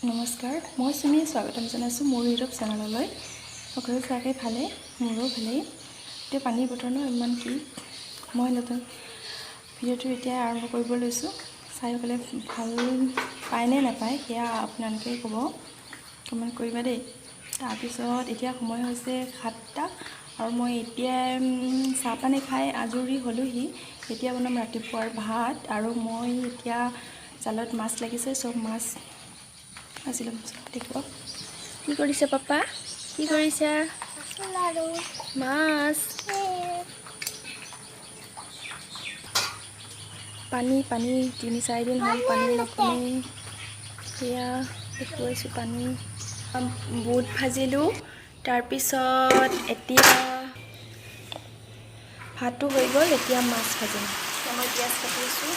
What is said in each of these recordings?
নমস্কাৰ, মই চুমি স্বাগতম জনাইছোঁ মোৰ ইউটিউব চেনেললৈ। সকলো চাগে ভালে, মোৰো ভালেই। এতিয়া পানীৰ বতৰ ন ইমান কি মই নতুন ভিডিঅ'টো এতিয়া আৰম্ভ কৰিব লৈছোঁ। চাই পেলাই ভাল পায়নে নাপায় সেয়া আপোনালোকে ক'ব, কমেণ্ট কৰিবা দেই। তাৰপিছত এতিয়া সময় হৈছে 7টা আৰু মই এতিয়া চাহপানী খাই আজৰি হ'লোহি। এতিয়া বনাম ৰাতিপুৱাৰ ভাত আৰু মই এতিয়া জালত মাছ লাগিছে, চব মাছ আজি ল'ম দেখিব। কি কৰিছে পাপা? কি কৰিছা? মাছ পানী 3-4 দিন হ'ল পানী নকমেই। সেয়া দেখুৱাইছোঁ পানী। বুট ভাজিলোঁ, তাৰপিছত এতিয়া ভাতটো হৈ গ'ল, এতিয়া মাছ ভাজিম। মই পিঁয়াজ কাটি আছোঁ।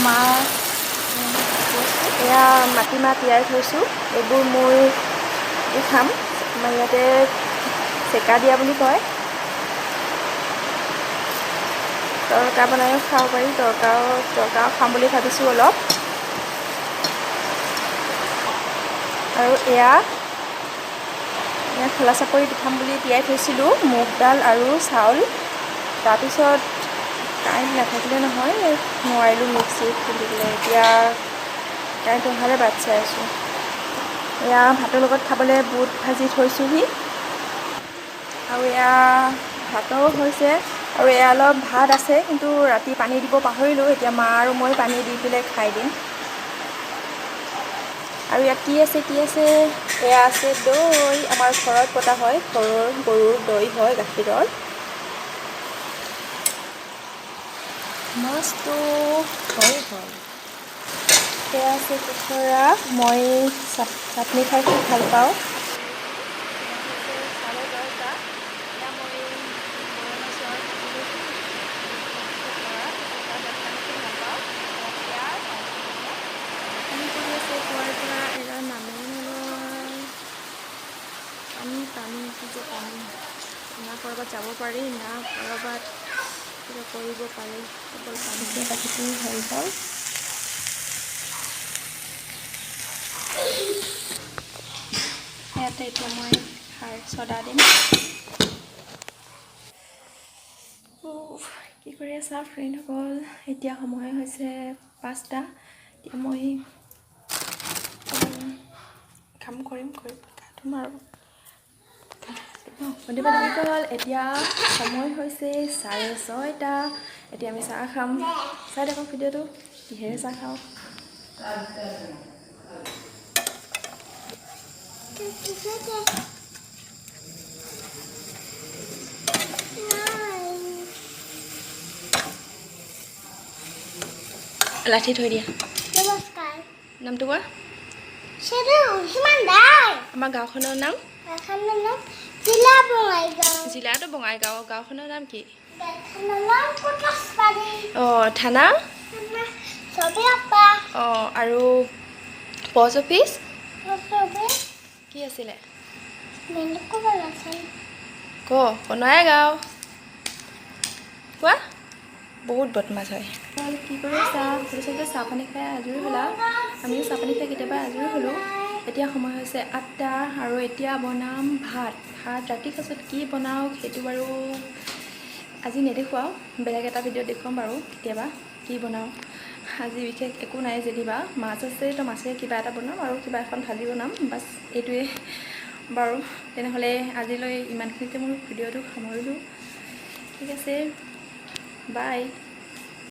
মাছ এয়া মাটিমাহ তিয়াই থৈছোঁ, এইবোৰ মই খাম। আমাৰ ইয়াতে চেকা দিয়া বুলি কয়। তৰকা বনাইও খাব পাৰি, তৰকাও খাম বুলি ভাবিছোঁ অলপ। আৰু এয়া খোলা চাপৰি খাম বুলি তিয়াই থৈছিলোঁ, মুগ দাল আৰু চাউল। তাৰপিছত কাৰেণ্ট নাথাকিলে নহয়, নোৱাৰিলোঁ মিক্সিত খুন্দিবলৈ। এতিয়া কাৰেণ্ট অহালে বাট চাই আছোঁ। এয়া ভাতৰ লগত খাবলৈ বুট ভাজি থৈছোঁহি আৰু এয়া ভাতো হৈছে আৰু এয়া অলপ ভাত আছে, কিন্তু ৰাতি পানী দিব পাহৰিলোঁ। এতিয়া মা আৰু মই পানী দি পেলাই খাই দিম। আৰু ইয়াত কি আছে এয়া আছে দৈ, আমাৰ ঘৰত পতা হয়, গৰুৰ দৈ হয় গাখীৰৰ। মাছটো হৈ গ'ল। সেয়া আছে কুকুৰা, মই চাটনি খাই খুব ভাল পাওঁ। পানী না ক'ৰবাত যাব পাৰি, না ক'ৰবাত কিবা কৰিব পাৰি, অকল পানীতে পাখিটো হৈ গ'ল। ইয়াতে এতিয়া মই চদা দিম। কি কৰি আছা ফ্ৰেণ্ডসকল? এতিয়া সময় হৈছে 5টা। এতিয়া মই কাম কৰিম গা ধুম আৰু হ'ল। এতিয়া সময় হৈছে 6:30। এতিয়া আমি চাহ খাম। চাই থাকক ভিডিঅ'টো, কিহেৰে চাহ খাওঁ। লাঠি থৈ দিয়া। নমস্কাৰ। নামটো কোৱা? আমাৰ গাঁওখনৰ নাম? জিলাটো বঙাইগাঁও। গাঁওখনৰ নাম কি? অঁ, থানা? অঁ, আৰু প'ষ্ট অফিচ? কি আছিলে? বঙাইগাঁও। কোৱা? বহুত বদমাছ হয়। কি কৰি আছা? চাহ পানী খাই আজৰি হ'লা? আমিও চাহ পানী খাই কেতিয়াবা আজৰি হ'লোঁ। এতিয়া সময় হৈছে 8টা আৰু এতিয়া বনাম ভাত। ৰাতিৰ সাঁজত কি বনাওঁ সেইটো বাৰু আজি নেদেখুৱাওঁ, বেলেগ এটা ভিডিঅ'ত দেখুৱাম বাৰু কেতিয়াবা কি বনাওঁ। আজি বিশেষ একো নাই, যেনিবা মাছ আছে, তো মাছে কিবা এটা বনাম আৰু কিবা এখন ভাজি বনাম, বাছ এইটোৱে বাৰু। তেনেহ'লে আজিলৈ ইমানখিনিতে মোৰ ভিডিঅ'টো সামৰিলোঁ। ঠিক আছে, বাই।